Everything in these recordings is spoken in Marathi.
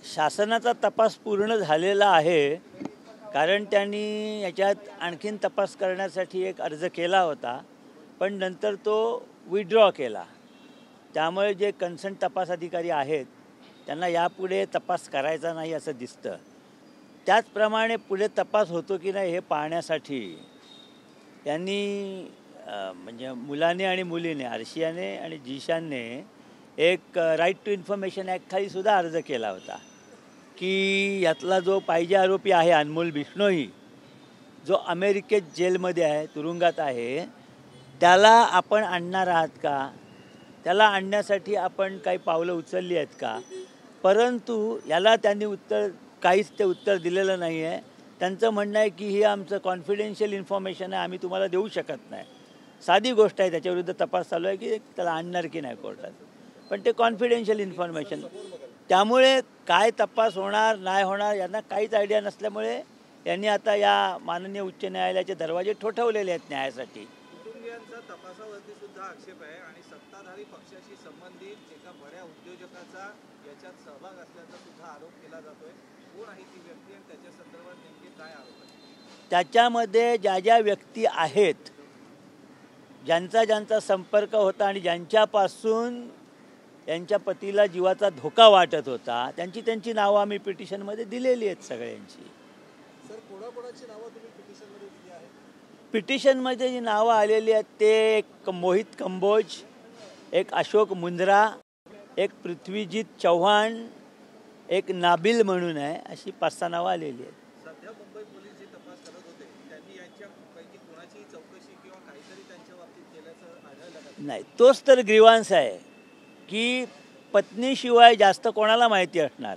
शासनाचा तपास पूर्ण झालेला आहे, कारण त्यांनी याच्यात आणखीन तपास करण्यासाठी एक अर्ज केला होता, पण नंतर तो विड्रॉ केला. त्यामुळे जे कन्सर्न तपास अधिकारी आहेत त्यांना यापुढे तपास करायचा नाही असं दिसतं. त्याचप्रमाणे पुढे तपास होतो की नाही हे पाहण्यासाठी यांनी म्हणजे मुलाने आणि मुलीने, अर्शियाने आणि जिशानने एक राईट टू इन्फॉर्मेशन ॲक्टखाली सुद्धा अर्ज केला होता की यातला जो पाहिजे आरोपी आहे अनमोल बिश्नोई, जो अमेरिकेत जेलमध्ये आहे, तुरुंगात आहे, त्याला आपण आणणार आहात का, त्याला आणण्यासाठी आपण काही पावलं उचलली आहेत का. परंतु याला त्यांनी काहीच ते उत्तर दिलेलं नाही आहे. त्यांचं म्हणणं आहे की ही आमचं कॉन्फिडेन्शियल इन्फॉर्मेशन आहे, आम्ही तुम्हाला देऊ शकत नाही. साधी गोष्ट आहे, त्याच्याविरुद्ध तपास चालू आहे की त्याला आणणार की नाही कोर्टात, पण ते कॉन्फिडेन्शियल इन्फॉर्मेशन. त्यामुळे काय तपास होणार नाही होणार यांना काहीच आयडिया नसल्यामुळे यांनी आता या माननीय उच्च न्यायालयाचे दरवाजे ठोठावलेले आहेत न्यायासाठी. कुटुंबियांचा तपासावरती सुद्धा आक्षेप आहे आणि सत्ताधारी पक्षाशी संबंधित एका बड्या उद्योजकाचा याच्यात सहभाग असल्याचा सुद्धा आरोप केला जातोय. कोण आहे ती व्यक्ती आणि त्याच्या संदर्भात नेमके काय आरोप आहेत? त्याच्यामध्ये ज्या ज्या व्यक्ती आहेत, ज्यांचा संपर्क होता आणि ज्यांच्यापासून यांच्या पतीला जीवाचा धोका वाटत होता, त्यांची नावं आम्ही पिटिशनमध्ये दिलेली आहेत सगळ्यांची. सर, कोणाकोणाची नावं तुम्ही पिटिशनमध्ये दिली आहेत? पिटिशनमध्ये जी नावं आलेली आहेत ते एक मोहित कंबोज, एक अशोक मुंद्रा, एक पृथ्वीजीत चव्हाण, एक नाबिल म्हणून आहे, अशी 5-6 नावं आलेली आहेत. सध्या मुंबई पोलीस जे तपास करत होते त्यांनी यांच्यापैकी कोणाची चौकशी किंवा काहीतरी त्यांच्या बाबतीत केल्याचं आढळलं नाही. तोच तर ग्रीवान्स आहे की पत्नीशिवाय जास्त कोणाला माहिती असणार,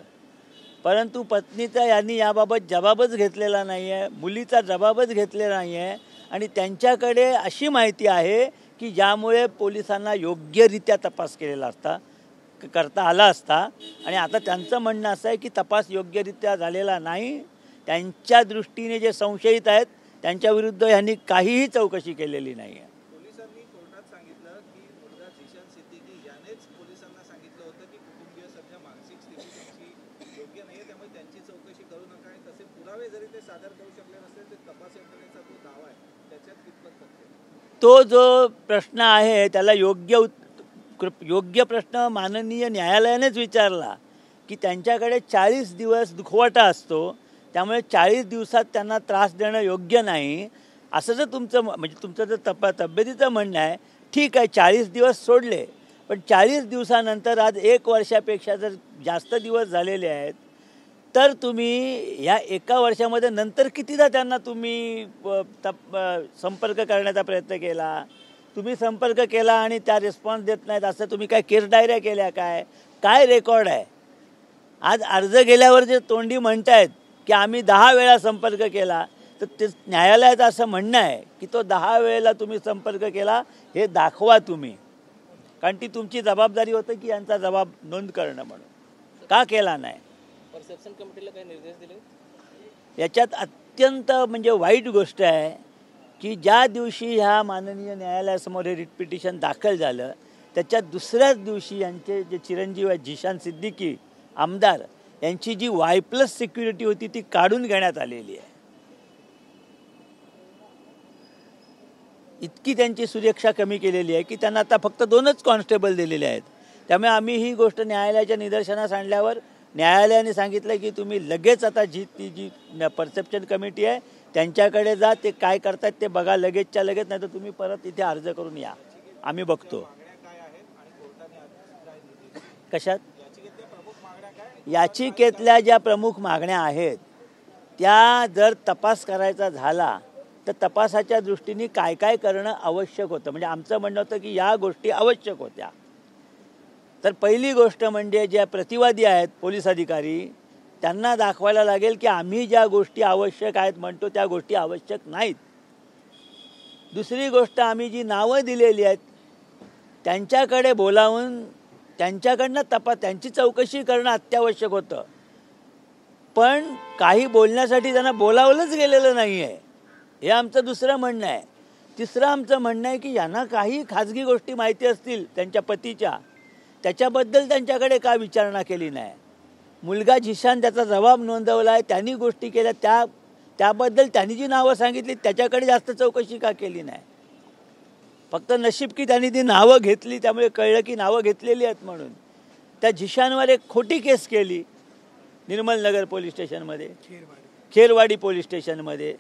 परंतु पत्नीचा यांनी याबाबत जबाबच घेतलेला नाही आहे, मुलीचा जबाबच घेतलेला नाही आहे आणि त्यांच्याकडे अशी माहिती आहे की ज्यामुळे पोलिसांना योग्यरित्या तपास करता आला असता. आणि आता त्यांचं म्हणणं असं आहे की तपास योग्यरित्या झालेला नाही. त्यांच्या दृष्टीने जे संशयित आहेत त्यांच्याविरुद्ध यांनी काहीही चौकशी केलेली नाही आहे. पोलिसांनी कोर्टात सांगितलं की मुलगा जिशान सिद्दीकी यानेच पोलिसांना सांगितलं होतं की कुटुंबीय सध्या मानसिक स्थिती त्यांची योग्य नाही आहे, त्यामुळे त्यांची चौकशी करू नका. आणि तसे पुरावे जरी ते सादर करू शकले नसले तर तपास यंत्रणेचा जो दावा आहे त्याच्यात कितपत तथ्य? तो जो प्रश्न आहे त्याला योग्य प्रश्न माननीय न्यायालयानेच विचारला की त्यांच्याकडे 40 दिवस दुखवटा असतो, त्यामुळे 40 दिवसात त्यांना त्रास देणं योग्य नाही. असं जर तुमचं जर तब्येतीचं म्हणणं आहे, ठीक आहे, 40 दिवस सोडले, पण 40 दिवसानंतर आज 1 वर्षापेक्षा जर जास्त दिवस झालेले आहेत, तर तुम्ही ह्या 1 वर्षामध्ये नंतर कितीदा त्यांना तुम्ही संपर्क करण्याचा प्रयत्न केला. तुम्ही संपर्क केला आणि त्या रिस्पॉन्स देत नाहीत, असं तुम्ही काय केस डायऱ्या केल्या, काय रेकॉर्ड आहे. आज अर्ज गेल्यावर जे तोंडी म्हणतायत की आम्ही 10 वेळा संपर्क केला, तर ते न्यायालयाचं असं म्हणणं आहे की तो 10 वेळेला तुम्ही संपर्क केला हे दाखवा तुम्ही, कारण ती तुमची जबाबदारी होतं की यांचा जबाब नोंद करणं. म्हणून का केला नाही? परसेप्शन कमिटीला काही निर्देश दिले? याच्यात अत्यंत म्हणजे वाईट गोष्ट आहे की ज्या दिवशी ह्या माननीय न्यायालयासमोर हे रिट पिटिशन दाखल झालं त्याच्या दुसऱ्याच दिवशी यांचे जे चिरंजीव आहेत जिशान सिद्दीकी आमदार, यांची जी Y+ सिक्युरिटी होती ती काढून घेण्यात आलेली आहे. इतकी त्यांची सुरक्षा कमी केलेली आहे की त्यांना आता फक्त 2च कॉन्स्टेबल दिलेले आहेत. त्यामुळे आम्ही ही गोष्ट न्यायालयाच्या निदर्शनास आणल्यावर न्यायालयाने सांगितलं की तुम्ही लगेच आता जी परसेप्शन कमिटी आहे त्यांच्याकडे जा, ते काय करतात ते बघा लगेचच्या लगेच, नाही तर तुम्ही परत इथे अर्ज करून या, आम्ही बघतो. कशात? याचिकेतल्या ज्या प्रमुख मागण्या आहेत त्या जर तपास करायचा झाला तर तपासाच्या दृष्टीने काय करणं आवश्यक होतं. म्हणजे आमचं म्हणणं होतं की या गोष्टी आवश्यक होत्या. तर पहिली गोष्ट म्हणजे ज्या प्रतिवादी आहेत पोलीस अधिकारी त्यांना दाखवायला लागेल की आम्ही ज्या गोष्टी आवश्यक आहेत म्हणतो त्या गोष्टी आवश्यक नाहीत. दुसरी गोष्ट, आम्ही जी नावं दिलेली आहेत त्यांच्याकडे बोलावून त्यांच्याकडनं त्यांची चौकशी करणं अत्यावश्यक होतं, पण काही बोलण्यासाठी त्यांना बोलावलंच गेलेलं नाही आहे, हे आमचं दुसरं म्हणणं आहे. तिसरं आमचं म्हणणं आहे की यांना काही खाजगी गोष्टी माहिती असतील त्यांच्या पतीच्या, त्याच्याबद्दल त्यांच्याकडे का विचारणा केली नाही. मुलगा झिशान त्याचा जबाब नोंदवला आहे, त्यांनी गोष्टी केल्या, त्याबद्दल त्यांनी जी नावं सांगितली त्याच्याकडे जास्त चौकशी का केली नाही? फक्त नशीब की त्यांनी ती नावं घेतली, त्यामुळे कळलं की नावं घेतलेली आहेत म्हणून. त्या झिशानवर एक खोटी केस केली निर्मलनगर पोलीस स्टेशनमध्ये, खेरवाडी पोलीस स्टेशनमध्ये,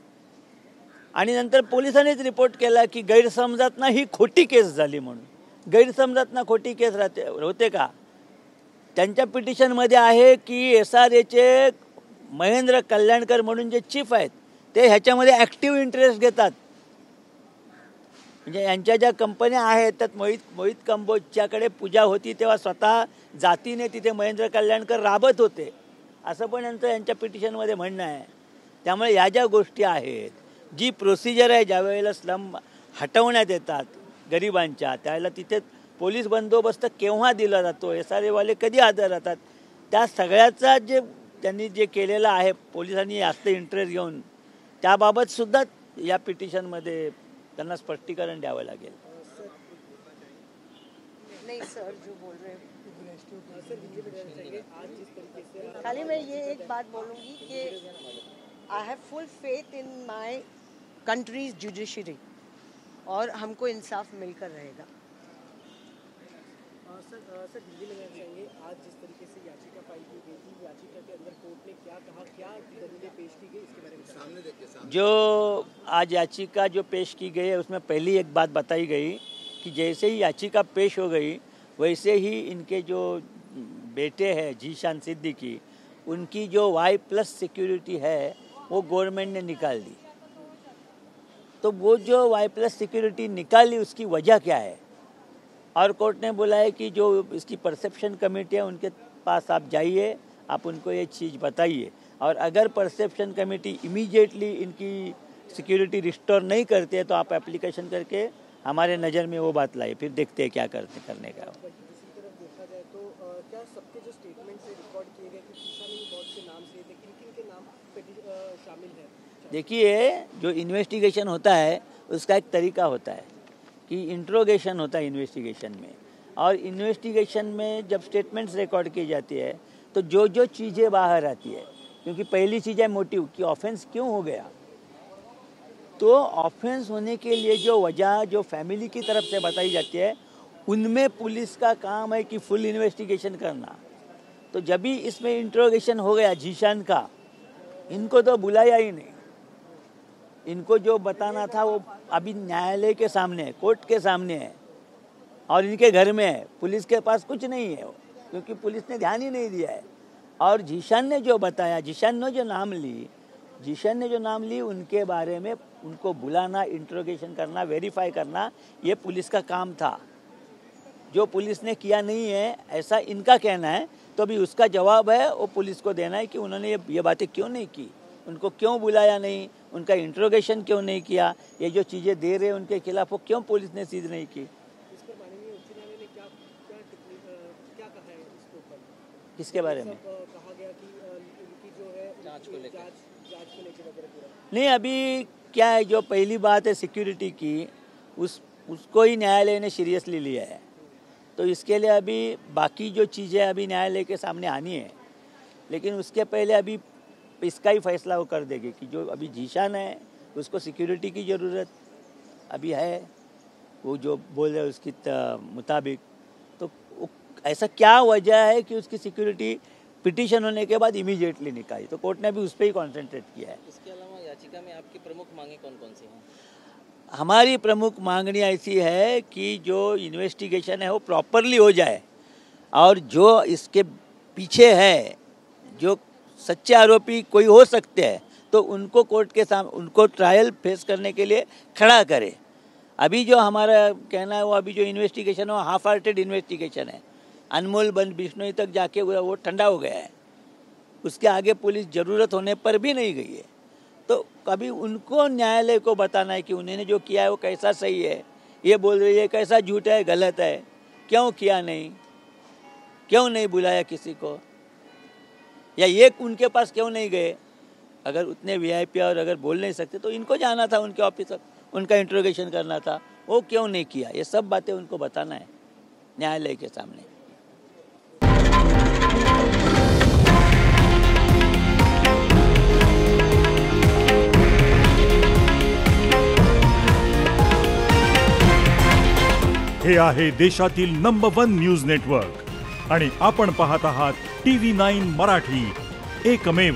आणि नंतर पोलिसांनीच रिपोर्ट केला की गैरसमजात ना ही खोटी केस झाली म्हणून. गैरसमजात ना खोटी केस होते का? त्यांच्या पिटिशनमध्ये आहे की SRAचे महेंद्र कल्याणकर म्हणून जे चीफ आहेत ते ह्याच्यामध्ये ॲक्टिव्ह इंटरेस्ट घेतात. म्हणजे यांच्या ज्या कंपन्या आहेत त्यात मोहित कंबोजच्याकडे पूजा होती तेव्हा स्वतः जातीने तिथे महेंद्र कल्याणकर राबत होते, असं पण यांच्या पिटिशनमध्ये म्हणणं आहे. त्यामुळे या ज्या गोष्टी आहेत, जी प्रोसिजर आहे, ज्या वेळेला स्लम हटवण्यात येतात गरिबांच्या, त्यावेळेला तिथे पोलीस बंदोबस्त केव्हा दिला जातो, SRAवाले कधी हजर राहतात, त्या सगळ्याचा त्यांनी जे केलेलं आहे पोलिसांनी जास्त इंटरेस्ट घेऊन, त्याबाबतसुद्धा या पिटिशनमध्ये त्यांना स्पष्टीकरण द्यावं लागेल. नहीं सर, जो बोल रहे हैं खाली मैं ये एक बात बोलूँगी कि I have full faith in my countries judiciary और हमको इंसाफ मिलकर रहेगा. सर हिंदी में कहना चाहेंगे, आज जिस तरीके से याचिका फाइल की गई थी, याचिका के अंदर कोर्ट ने क्या कहा, क्या दलीलें पेश की गई, इसके बारे में सामने देखिए. जो आज याचिका जो पेश की गई है उसमें पहली एक बात बताई गई कि जैसे ही याचिका पेश हो गई वैसे ही इनके जो बेटे हैं जीशान सिद्दीकी, उनकी जो Y+ सिक्योरिटी है वो गवर्नमेंट ने निकाल दी. तो वो जो Y+ सिक्योरिटी निकाली उसकी वजह क्या है? और कोर्ट ने बोला है कि जो इसकी परसेप्शन कमेटी है उनके पास आप जाइए, आप उनको ये चीज़ बताइए, और अगर परसेप्शन कमेटी इमीडिएटली इनकी सिक्योरिटी रिस्टोर नहीं करते तो आप एप्लीकेशन करके हमारे नज़र में वो बात लाइए, फिर देखते हैं क्या करने का. दूसरी तरफ देखा जाए तो क्या सबके जो स्टेटमेंट से रिकॉर्ड किए गए कि शीशा में बहुत से नाम से थे, किन के नाम शामिल है? देखिए, जो इन्वेस्टिगेशन होता है उसका एक तरीका होता है कि इंट्रोगेशन होता है इन्वेस्टिगेशन में, और इन्वेस्टिगेशन में जब स्टेटमेंट्स रिकॉर्ड की जाती है तो जो चीज़ें बाहर आती है, क्योंकि पहली चीज़ है मोटिव कि ऑफेंस क्यों हो गया. तो ऑफेंस होने के लिए जो वजह जो फैमिली की तरफ से बताई जाती है उनमें पुलिस का काम है कि फुल इन्वेस्टिगेशन करना. तो जब भी इसमें इंट्रोगेशन हो गया जीशान का, इनको तो बुलाया ही नहीं. इनको जो बताना था वो अभी न्यायालय के सामने है, कोर्ट के सामने है, और इनके घर में है. पुलिस के पास कुछ नहीं है क्योंकि पुलिस ने ध्यान ही नहीं दिया है. और जीशान ने जो बताया, जीशान ने जो नाम ली उनके बारे में उनको बुलाना, इंट्रोगेशन करना, वेरीफाई करना, ये पुलिस का काम था, जो पुलिस ने किया नहीं है ऐसा इनका कहना है. तो अभी उसका जवाब है वो पुलिस को देना है कि उन्होंने ये बातें क्यों नहीं की, उनको क्यों बुलाया नहीं, उनका इंट्रोगेशन क्यों नहीं किया, ये जो चीज़ें दे रहे उनके खिलाफ वो क्यों पुलिस ने सीज नहीं की. इस पर माननीय उच्च न्यायालय ने क्या कहा है इसके ऊपर? किसके बारे में कहा गया कि उनकी जो है जांच को लेकर वगैरह पूरा नहीं. अभी क्या है, जो पहली बात है सिक्योरिटी की, उसको ही न्यायालय ने सीरियसली लिया है. तो इसके लिए अभी बाकी जो चीज़ें अभी न्यायालय के सामने आनी है, लेकिन उसके पहले अभी इसका ही फैसला वो कर देगी कि जो अभी जीशान है उसको सिक्योरिटी की ज़रूरत अभी है, वो जो बोल रहे हैं उसके मुताबिक. तो ऐसा क्या वजह है कि उसकी सिक्योरिटी पिटीशन होने के बाद इमीडिएटली निकाली? तो कोर्ट ने भी उस पर ही कॉन्सेंट्रेट किया है. इसके अलावा याचिका में आपकी प्रमुख मांगे कौन कौन सी हैं? हमारी प्रमुख मांगनी ऐसी है कि जो इन्वेस्टिगेशन है वो प्रॉपरली हो जाए, और जो इसके पीछे है, जो सच्चे आरोपी कोई हो सकते हैं, तो उनको कोर्ट के सामने उनको ट्रायल फेस करने के लिए खड़ा करे. अभी जो हमारा कहना है वो अभी जो इन्वेस्टिगेशन है वो हाफ हार्टेड इन्वेस्टिगेशन है. अनमोल बन बिश्नोई तक जाके वो ठंडा हो गया है, उसके आगे पुलिस ज़रूरत होने पर भी नहीं गई है. तो कभी उनको न्यायालय को बताना है कि उन्होंने जो किया है वो कैसा सही है, ये बोल रही है कैसा झूठ है, गलत है, क्यों किया नहीं, क्यों नहीं बुलाया किसी को, या ये उनके पास क्यों नहीं गए. अगर उतने VIP और अगर बोल नहीं सकते तो इनको जाना था उनके ऑफिस, उनका इंट्रोगेशन करना था, वो क्यों नहीं किया. ये सब बातें उनको बताना है न्यायालय के सामने. हे आहे देशातील नंबर 1 न्यूज नेटवर्क आणि आपण पाहत आहात TV9 मराठी, एकमेव.